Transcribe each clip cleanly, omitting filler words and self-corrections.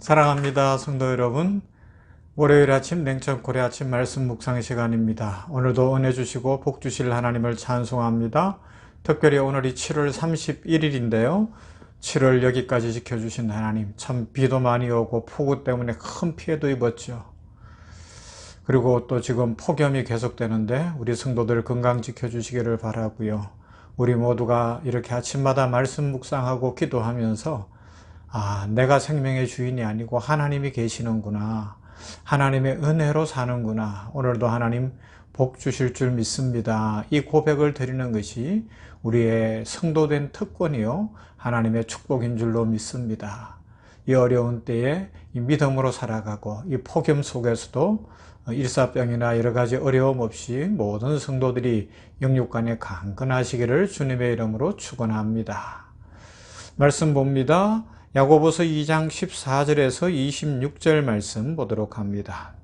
사랑합니다, 성도 여러분. 월요일 아침 냉천골의 아침 말씀 묵상 시간입니다. 오늘도 은혜 주시고 복 주실 하나님을 찬송합니다. 특별히 오늘이 7월 31일인데요. 7월 여기까지 지켜주신 하나님, 참 비도 많이 오고 폭우 때문에 큰 피해도 입었죠. 그리고 또 지금 폭염이 계속되는데 우리 성도들 건강 지켜주시기를 바라고요. 우리 모두가 이렇게 아침마다 말씀 묵상하고 기도하면서 내가 생명의 주인이 아니고 하나님이 계시는구나. 하나님의 은혜로 사는구나. 오늘도 하나님 복 주실 줄 믿습니다. 이 고백을 드리는 것이 우리의 성도된 특권이요, 하나님의 축복인 줄로 믿습니다. 이 어려운 때에 이 믿음으로 살아가고 이 폭염 속에서도 일사병이나 여러 가지 어려움 없이 모든 성도들이 영육간에 강건하시기를 주님의 이름으로 축원합니다. 말씀 봅니다. 야고보서 2장 14절에서 26절 말씀 보도록 합니다.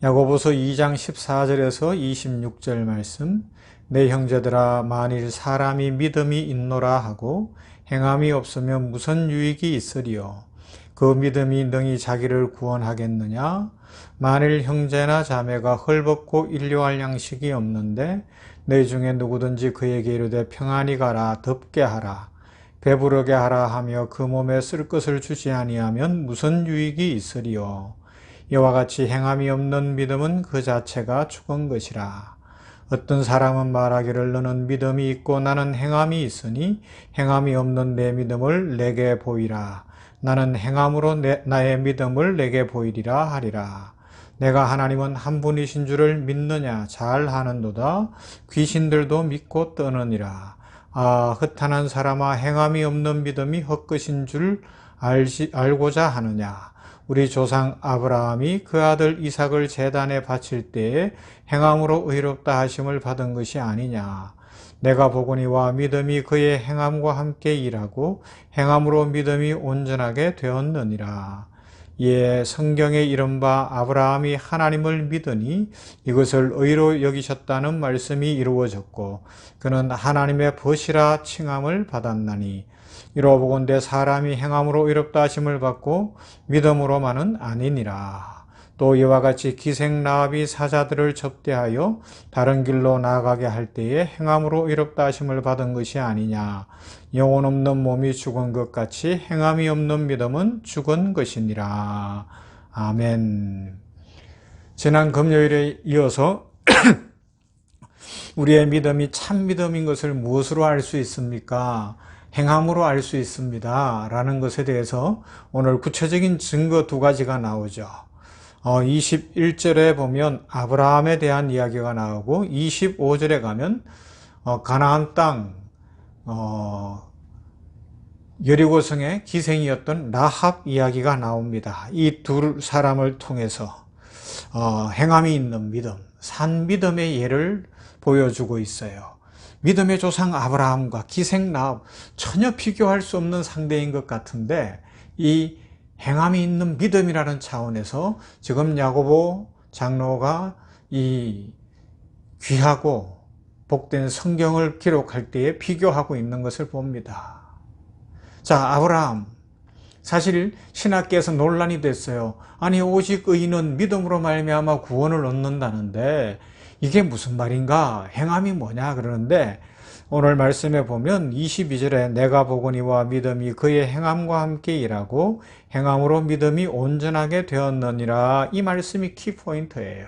야고보서 2장 14절에서 26절 말씀. 내 형제들아, 만일 사람이 믿음이 있노라 하고 행함이 없으면 무슨 유익이 있으리요? 그 믿음이 능히 자기를 구원하겠느냐? 만일 형제나 자매가 헐벗고 일용할 양식이 없는데 내 중에 누구든지 그에게 이르되 평안히 가라, 덥게 하라, 배부르게 하라 하며 그 몸에 쓸 것을 주지 아니하면 무슨 유익이 있으리요? 이와 같이 행함이 없는 믿음은 그 자체가 죽은 것이라. 어떤 사람은 말하기를 너는 믿음이 있고 나는 행함이 있으니 행함이 없는 내 믿음을 내게 보이라. 나는 행함으로 나의 믿음을 내게 보이리라 하리라. 내가 하나님은 한 분이신 줄을 믿느냐? 잘 하는도다. 귀신들도 믿고 떠느니라. 흩탄한 사람아, 행함이 없는 믿음이 헛것인 줄 알고자 하느냐? 우리 조상 아브라함이 그 아들 이삭을 제단에 바칠 때에 행함으로 의롭다 하심을 받은 것이 아니냐? 내가 보거니와 믿음이 그의 행함과 함께 일하고 행함으로 믿음이 온전하게 되었느니라. 예, 성경에 이른바 아브라함이 하나님을 믿으니 이것을 의로 여기셨다는 말씀이 이루어졌고 그는 하나님의 벗이라 칭함을 받았나니 이로보건대 사람이 행함으로 의롭다 하심을 받고 믿음으로만은 아니니라. 또 이와 같이 기생라합이 사자들을 접대하여 다른 길로 나아가게 할 때에 행함으로 의롭다 하심을 받은 것이 아니냐. 영혼 없는 몸이 죽은 것 같이 행함이 없는 믿음은 죽은 것이니라. 아멘. 지난 금요일에 이어서 우리의 믿음이 참 믿음인 것을 무엇으로 알 수 있습니까? 행함으로 알 수 있습니다. 라는 것에 대해서 오늘 구체적인 증거 두 가지가 나오죠. 21절에 보면 아브라함에 대한 이야기가 나오고 25절에 가면 가나안 땅 여리고성의 기생이었던 라합 이야기가 나옵니다. 이 두 사람을 통해서 행함이 있는 믿음, 산 믿음의 예를 보여주고 있어요. 믿음의 조상 아브라함과 기생 라합, 전혀 비교할 수 없는 상대인 것 같은데 이 행함이 있는 믿음이라는 차원에서 지금 야고보 장로가 이 귀하고 복된 성경을 기록할 때에 비교하고 있는 것을 봅니다. 자, 아브라함, 사실 신학계에서 논란이 됐어요. 아니, 오직 의인은 믿음으로 말미암아 구원을 얻는다는데 이게 무슨 말인가? 행함이 뭐냐? 그러는데 오늘 말씀에 보면 22절에 내가 보거니와 믿음이 그의 행함과 함께 일하고 행함으로 믿음이 온전하게 되었느니라. 이 말씀이 키포인트예요.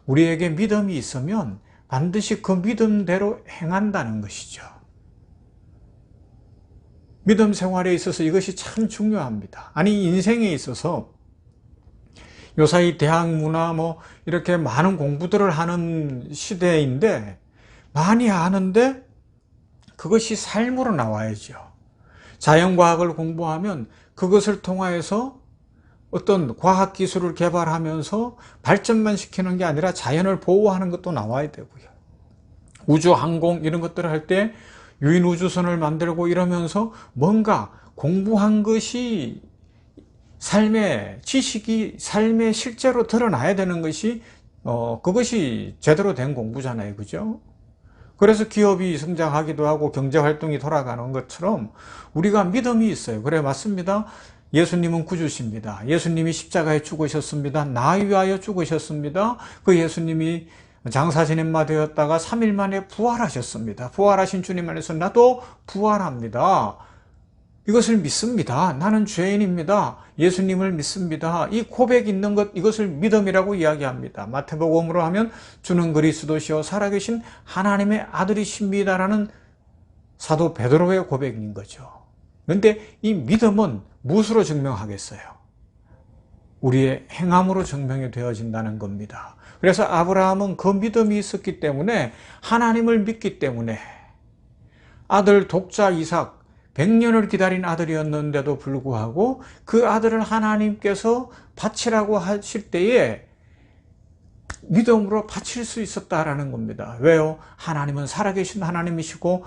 우리에게 믿음이 있으면 반드시 그 믿음대로 행한다는 것이죠. 믿음 생활에 있어서 이것이 참 중요합니다. 아니, 인생에 있어서 요사이 대학 문화 이렇게 많은 공부들을 하는 시대인데 많이 아는데 그것이 삶으로 나와야죠. 자연과학을 공부하면 그것을 통하여서 어떤 과학기술을 개발하면서 발전만 시키는 게 아니라 자연을 보호하는 것도 나와야 되고요. 우주항공 이런 것들을 할 때 유인우주선을 만들고 이러면서 뭔가 공부한 것이 삶의 지식이 삶에 실제로 드러나야 되는 것이 그것이 제대로 된 공부잖아요. 그죠? 그래서 기업이 성장하기도 하고 경제활동이 돌아가는 것처럼 우리가 믿음이 있어요. 그래, 맞습니다. 예수님은 구주십니다. 예수님이 십자가에 죽으셨습니다. 나 위하여 죽으셨습니다. 그 예수님이 장사 지낸 마 되었다가 3일 만에 부활하셨습니다. 부활하신 주님 안에서 나도 부활합니다. 이것을 믿습니다. 나는 죄인입니다. 예수님을 믿습니다. 이 고백 있는 것, 이것을 믿음이라고 이야기합니다. 마태복음으로 하면 주는 그리스도시요 살아계신 하나님의 아들이십니다라는 사도 베드로의 고백인 거죠. 그런데 이 믿음은 무엇으로 증명하겠어요? 우리의 행함으로 증명이 되어진다는 겁니다. 그래서 아브라함은 그 믿음이 있었기 때문에, 하나님을 믿기 때문에 아들 독자 이삭, 100년을 기다린 아들이었는데도 불구하고 그 아들을 하나님께서 바치라고 하실 때에 믿음으로 바칠 수 있었다라는 겁니다. 왜요? 하나님은 살아계신 하나님이시고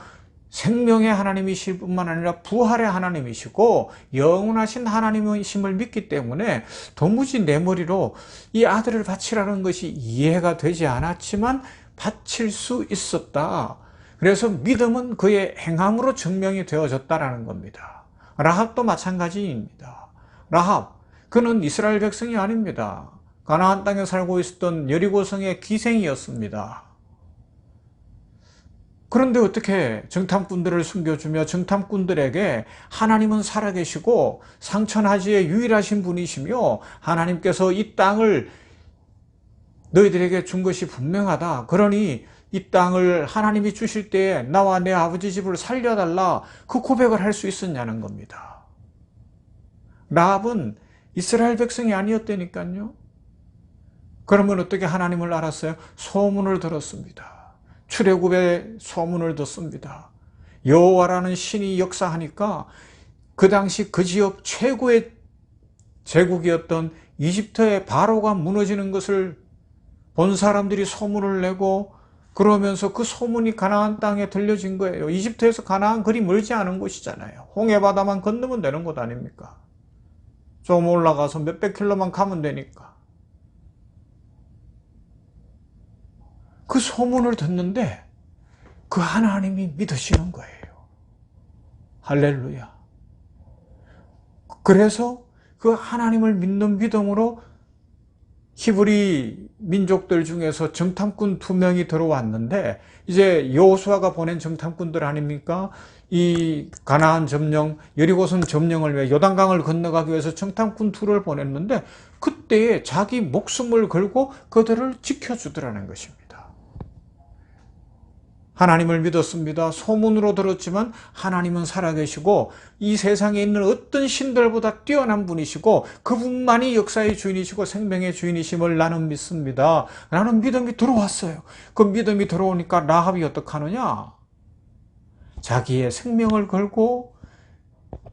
생명의 하나님이실 뿐만 아니라 부활의 하나님이시고 영원하신 하나님이심을 믿기 때문에 도무지 내 머리로 이 아들을 바치라는 것이 이해가 되지 않았지만 바칠 수 있었다. 그래서 믿음은 그의 행함으로 증명이 되어졌다라는 겁니다. 라합도 마찬가지입니다. 라합, 그는 이스라엘 백성이 아닙니다. 가나안 땅에 살고 있었던 여리고성의 기생이었습니다. 그런데 어떻게 정탐꾼들을 숨겨주며 정탐꾼들에게 하나님은 살아계시고 상천하지의 유일하신 분이시며 하나님께서 이 땅을 너희들에게 준 것이 분명하다. 그러니 이 땅을 하나님이 주실 때에 나와 내 아버지 집을 살려달라. 그 고백을 할 수 있었냐는 겁니다. 라합은 이스라엘 백성이 아니었다니까요. 그러면 어떻게 하나님을 알았어요? 소문을 들었습니다. 출애굽의 소문을 듣습니다. 여호와라는 신이 역사하니까 그 당시 그 지역 최고의 제국이었던 이집트의 바로가 무너지는 것을 본 사람들이 소문을 내고, 그러면서 그 소문이 가나안 땅에 들려진 거예요. 이집트에서 가나안 그리 멀지 않은 곳이잖아요. 홍해바다만 건너면 되는 곳 아닙니까? 좀 올라가서 몇백 킬로만 가면 되니까. 그 소문을 듣는데 그 하나님이 믿으시는 거예요. 할렐루야. 그래서 그 하나님을 믿는 믿음으로 히브리 민족들 중에서 정탐꾼 2명이 들어왔는데, 이제 여호수아가 보낸 정탐꾼들 아닙니까? 이 가나안 점령, 여리고성 점령을 위해 요단강을 건너가기 위해서 정탐꾼 2를 보냈는데, 그때에 자기 목숨을 걸고 그들을 지켜주더라는 것입니다. 하나님을 믿었습니다. 소문으로 들었지만 하나님은 살아계시고 이 세상에 있는 어떤 신들보다 뛰어난 분이시고 그분만이 역사의 주인이시고 생명의 주인이심을 나는 믿습니다. 라는 믿음이 들어왔어요. 그 믿음이 들어오니까 라합이 어떡하느냐? 자기의 생명을 걸고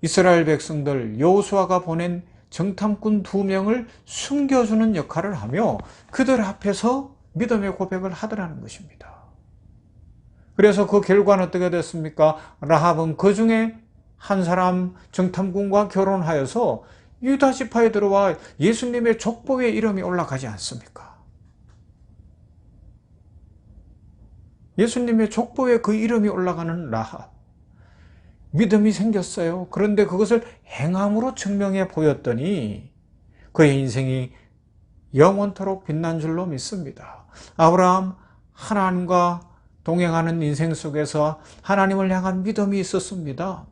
이스라엘 백성들, 여호수아가 보낸 정탐꾼 2명을 숨겨주는 역할을 하며 그들 앞에서 믿음의 고백을 하더라는 것입니다. 그래서 그 결과는 어떻게 됐습니까? 라합은 그 중에 한 사람 정탐꾼과 결혼하여서 유다 지파에 들어와 예수님의 족보에 이름이 올라가지 않습니까? 예수님의 족보에 그 이름이 올라가는 라합. 믿음이 생겼어요. 그런데 그것을 행함으로 증명해 보였더니 그의 인생이 영원토록 빛난 줄로 믿습니다. 아브라함, 하나님과 동행하는 인생 속에서 하나님을 향한 믿음이 있었습니다.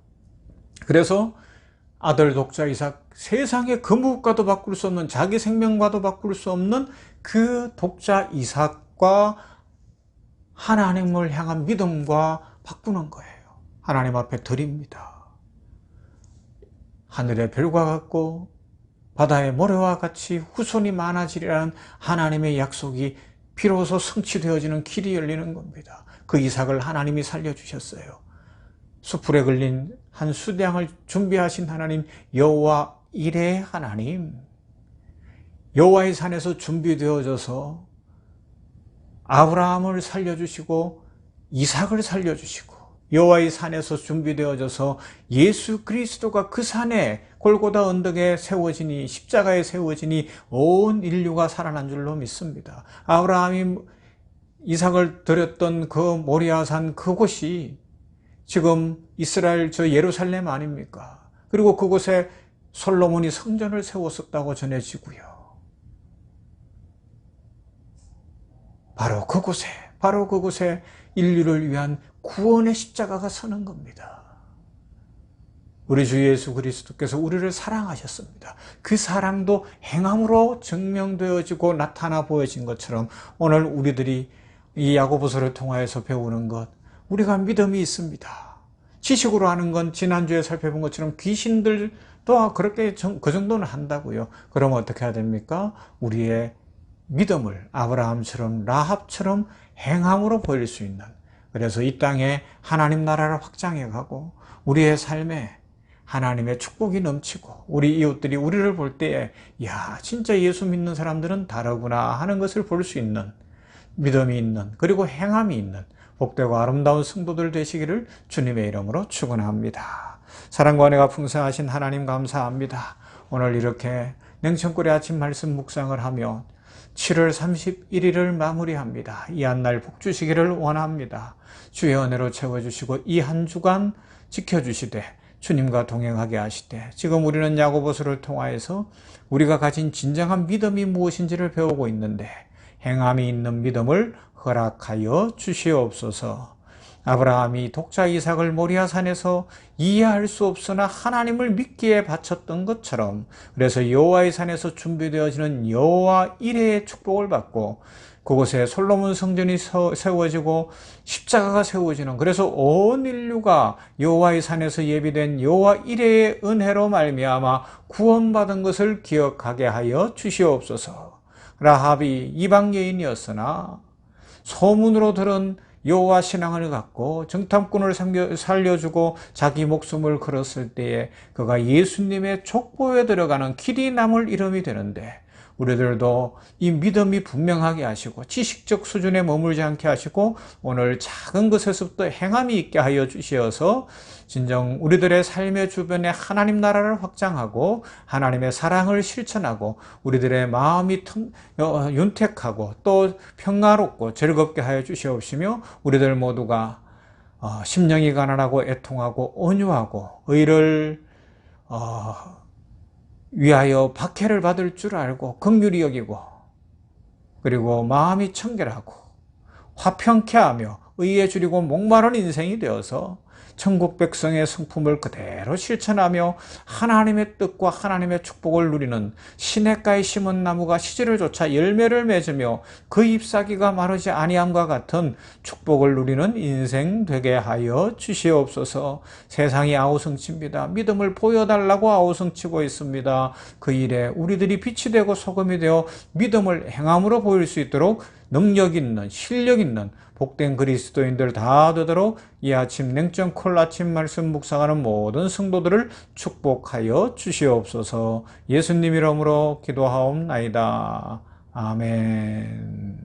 그래서 아들 독자 이삭, 세상의 그 무엇과도 바꿀 수 없는, 자기 생명과도 바꿀 수 없는 그 독자 이삭과 하나님을 향한 믿음과 바꾸는 거예요. 하나님 앞에 드립니다. 하늘의 별과 같고 바다의 모래와 같이 후손이 많아지리라는 하나님의 약속이 비로소 성취되어지는 길이 열리는 겁니다. 그 이삭을 하나님이 살려주셨어요. 수풀에 걸린 한 수량을 준비하신 하나님, 여호와 이레의 하나님, 여호와의 산에서 준비되어져서 아브라함을 살려주시고 이삭을 살려주시고 여호와의 산에서 준비되어져서 예수 그리스도가 그 산에 골고다 언덕에 세워지니, 십자가에 세워지니 온 인류가 살아난 줄로 믿습니다. 아브라함이 이삭을 드렸던 그 모리아산 그곳이 지금 이스라엘 저 예루살렘 아닙니까? 그리고 그곳에 솔로몬이 성전을 세웠었다고 전해지고요. 바로 그곳에 인류를 위한 구원의 십자가가 서는 겁니다. 우리 주 예수 그리스도께서 우리를 사랑하셨습니다. 그 사랑도 행함으로 증명되어지고 나타나 보여진 것처럼 오늘 우리들이 이 야고보서를 통하여서 배우는 것, 우리가 믿음이 있습니다. 지식으로 하는 건 지난주에 살펴본 것처럼 귀신들도 그렇게 그 정도는 한다고요. 그럼 어떻게 해야 됩니까? 우리의 믿음을 아브라함처럼 라합처럼 행함으로 보일 수 있는, 그래서 이 땅에 하나님 나라를 확장해 가고 우리의 삶에 하나님의 축복이 넘치고 우리 이웃들이 우리를 볼 때에 야, 진짜 예수 믿는 사람들은 다르구나 하는 것을 볼 수 있는 믿음이 있는, 그리고 행함이 있는 복되고 아름다운 성도들 되시기를 주님의 이름으로 축원합니다. 사랑과 은혜가 풍성하신 하나님 감사합니다. 오늘 이렇게 냉천골의 아침 말씀 묵상을 하며 7월 31일을 마무리합니다. 이 한 날 복 주시기를 원합니다. 주의 은혜로 채워주시고 이 한 주간 지켜주시되 주님과 동행하게 하시되, 지금 우리는 야고보서를 통하여서 우리가 가진 진정한 믿음이 무엇인지를 배우고 있는데 행함이 있는 믿음을 허락하여 주시옵소서. 아브라함이 독자 이삭을 모리아산에서 이해할 수 없으나 하나님을 믿기에 바쳤던 것처럼, 그래서 여호와의 산에서 준비되어지는 여호와 이레의 축복을 받고 그곳에 솔로몬 성전이 세워지고 십자가가 세워지는, 그래서 온 인류가 여호와의 산에서 예비된 여호와 이레의 은혜로 말미암아 구원받은 것을 기억하게 하여 주시옵소서. 라합이 이방 여인이었으나 소문으로 들은 여호와 신앙을 갖고 정탐꾼을 살려주고 자기 목숨을 걸었을 때에 그가 예수님의 족보에 들어가는 길이 남을 이름이 되는데, 우리들도 이 믿음이 분명하게 하시고 지식적 수준에 머물지 않게 하시고 오늘 작은 것에서부터 행함이 있게 하여 주시어서 진정 우리들의 삶의 주변에 하나님 나라를 확장하고 하나님의 사랑을 실천하고 우리들의 마음이 윤택하고 또 평화롭고 즐겁게 하여 주시옵시며, 우리들 모두가 심령이 가난하고 애통하고 온유하고 의를 위하여 박해를 받을 줄 알고 긍휼히 여기고, 그리고 마음이 청결하고 화평케 하며 의에 줄이고 목마른 인생이 되어서 천국 백성의 성품을 그대로 실천하며 하나님의 뜻과 하나님의 축복을 누리는 시냇가에 심은 나무가 시절을 쫓아 열매를 맺으며 그 잎사귀가 마르지 아니함과 같은 축복을 누리는 인생 되게 하여 주시옵소서. 세상이 아우성칩니다. 믿음을 보여달라고 아우성치고 있습니다. 그 일에 우리들이 빛이 되고 소금이 되어 믿음을 행함으로 보일 수 있도록 능력 있는, 실력 있는 복된 그리스도인들 다 되도록 이 아침 냉정콜 아침 말씀 묵상하는 모든 성도들을 축복하여 주시옵소서. 예수님 이름으로 기도하옵나이다. 아멘.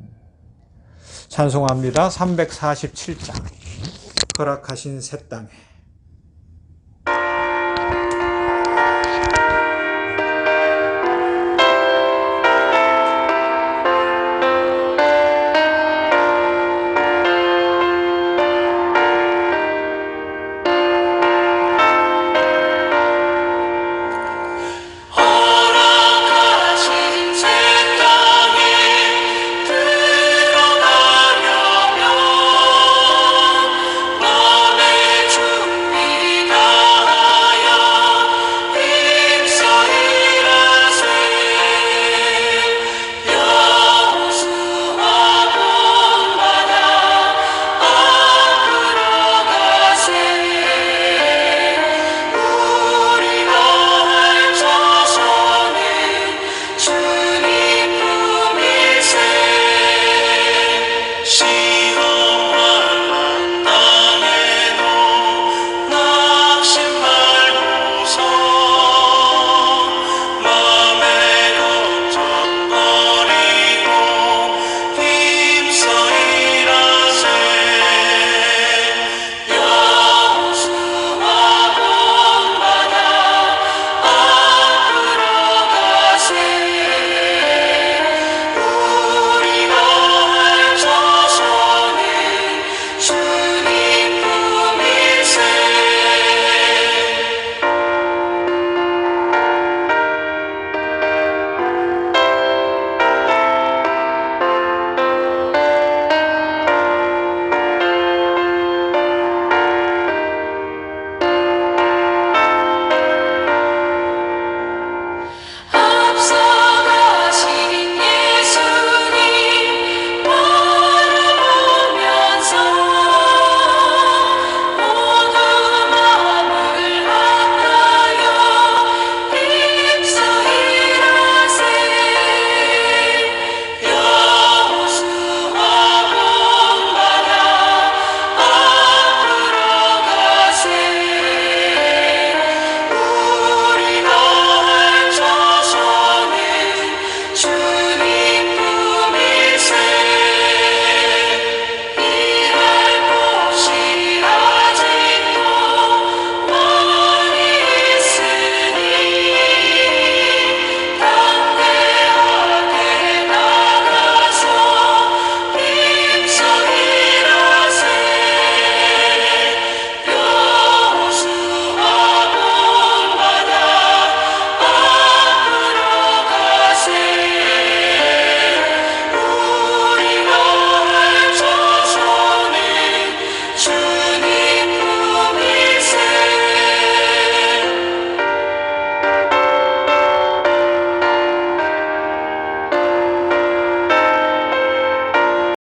찬송합니다. 347장 허락하신 새 땅에.